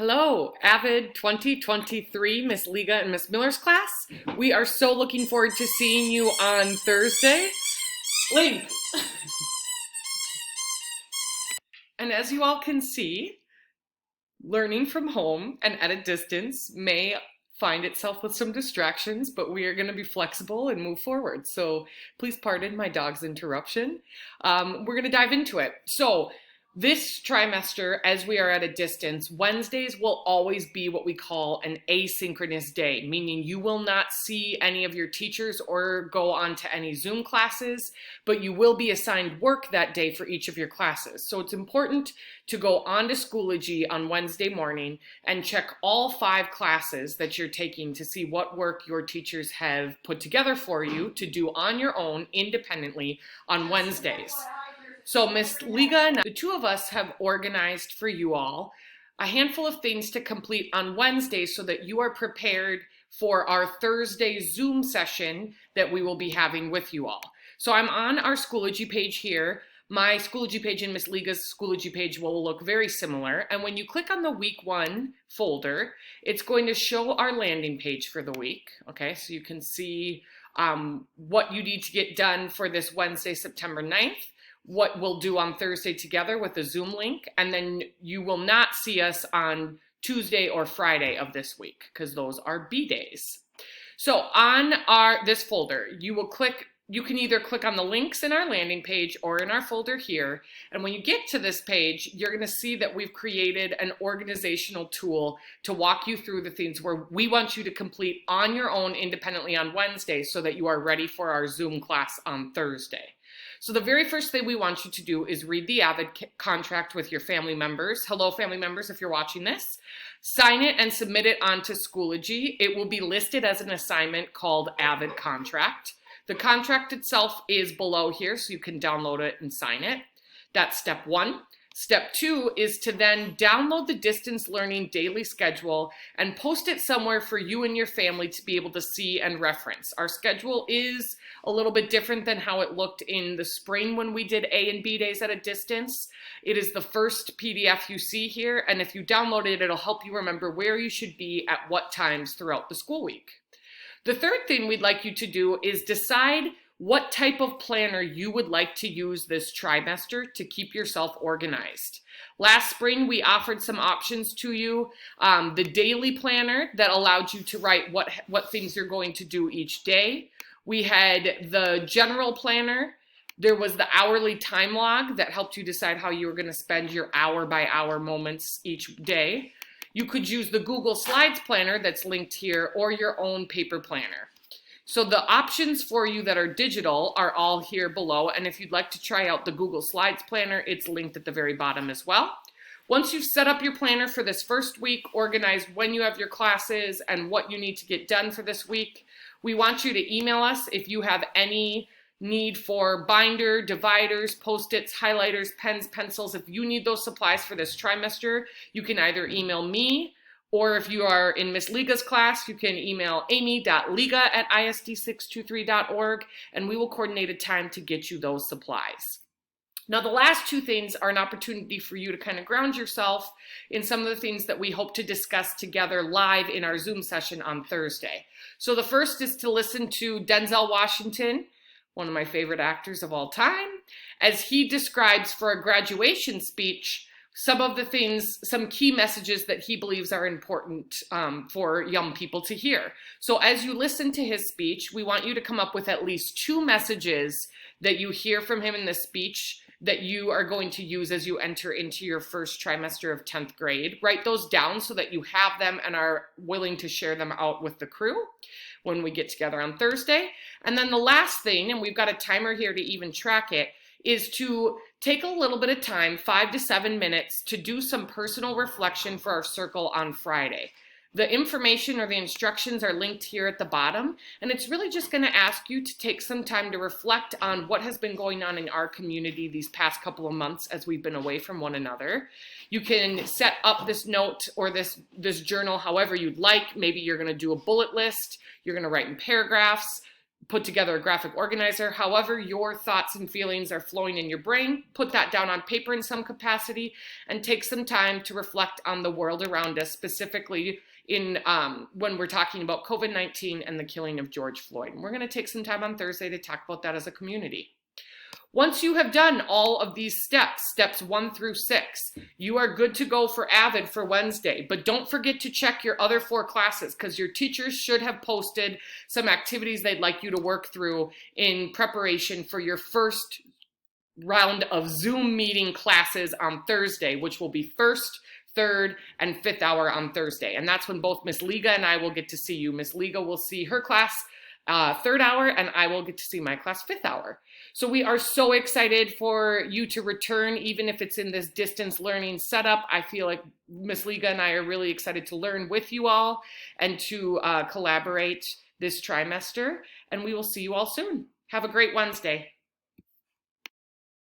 Hello, Avid 2023 Miss Liga and Miss Miller's class. We are so looking forward to seeing you on Thursday. Link! And as you all can see, learning from home and at a distance may find itself with some distractions, but we are going to be flexible and move forward. So please pardon my dog's interruption. We're going to dive into it. So this trimester, as we are at a distance, Wednesdays will always be what we call an asynchronous day, meaning you will not see any of your teachers or go on to any Zoom classes, but you will be assigned work that day for each of your classes. So it's important to go on to Schoology on Wednesday morning and check all 5 classes that you're taking to see what work your teachers have put together for you to do on your own independently on Wednesdays. So Miss Liga and the two of us have organized for you all a handful of things to complete on Wednesday so that you are prepared for our Thursday Zoom session that we will be having with you all. So I'm on our Schoology page here. My Schoology page and Miss Liga's Schoology page will look very similar. And when you click on the week 1 folder, it's going to show our landing page for the week. Okay, so you can see what you need to get done for this Wednesday, September 9th. What we'll do on Thursday together with the Zoom link, and then you will not see us on Tuesday or Friday of this week because those are B days. So on this folder, you can either click on the links in our landing page or in our folder here, and when you get to this page, you're going to see that we've created an organizational tool to walk you through the things where we want you to complete on your own independently on Wednesday so that you are ready for our Zoom class on Thursday. So the very first thing we want you to do is read the Avid contract with your family members. Hello, family members, if you're watching this. Sign it and submit it onto Schoology. It will be listed as an assignment called Avid Contract. The contract itself is below here, so you can download it and sign it. That's step 1. Step 2 is to then download the distance learning daily schedule and post it somewhere for you and your family to be able to see and reference. Our schedule is a little bit different than how it looked in the spring when we did A and B days at a distance. It is the first PDF you see here, and if you download it, it'll help you remember where you should be at what times throughout the school week. The third thing we'd like you to do is decide what type of planner you would like to use this trimester to keep yourself organized. Last spring, we offered some options to you. The daily planner that allowed you to write what things you're going to do each day. We had the general planner. There was the hourly time log that helped you decide how you were going to spend your hour-by-hour moments each day. You could use the Google Slides planner that's linked here or your own paper planner. So the options for you that are digital are all here below, and if you'd like to try out the Google Slides planner, it's linked at the very bottom as well. Once you've set up your planner for this first week, organized when you have your classes and what you need to get done for this week, we want you to email us if you have any need for binder, dividers, Post-its, highlighters, pens, pencils. If you need those supplies for this trimester, you can either email me, or if you are in Miss Liga's class, you can email amy.liga@isd623.org, and we will coordinate a time to get you those supplies. Now, the last 2 things are an opportunity for you to kind of ground yourself in some of the things that we hope to discuss together live in our Zoom session on Thursday. So the first is to listen to Denzel Washington, one of my favorite actors of all time, as he describes for a graduation speech some of the things, some key messages that he believes are important for young people to hear. So as you listen to his speech, we want you to come up with at least 2 messages that you hear from him in the speech that you are going to use as you enter into your first trimester of 10th grade. Write those down so that you have them and are willing to share them out with the crew when we get together on Thursday. And then the last thing, and we've got a timer here to even track it, is to take a little bit of time, 5 to 7 minutes, to do some personal reflection for our circle on Friday. The information or the instructions are linked here at the bottom, and it's really just going to ask you to take some time to reflect on what has been going on in our community these past couple of months as we've been away from one another. You can set up this note or this journal however you'd like. Maybe you're going to do a bullet list, you're going to write in paragraphs. put together a graphic organizer. However, your thoughts and feelings are flowing in your brain, put that down on paper in some capacity and take some time to reflect on the world around us, specifically in when we're talking about COVID-19 and the killing of George Floyd. And we're going to take some time on Thursday to talk about that as a community. Once you have done all of these steps, steps 1 through 6, you are good to go for AVID for Wednesday. But don't forget to check your other 4 classes because your teachers should have posted some activities they'd like you to work through in preparation for your first round of Zoom meeting classes on Thursday, which will be first, third, and fifth hour on Thursday. And that's when both Miss Liga and I will get to see you. Miss Liga will see her class third hour, and I will get to see my class fifth hour. So we are so excited for you to return, even if it's in this distance learning setup. I feel like Miss Liga and I are really excited to learn with you all and to collaborate this trimester, and we will see you all soon. Have a great Wednesday.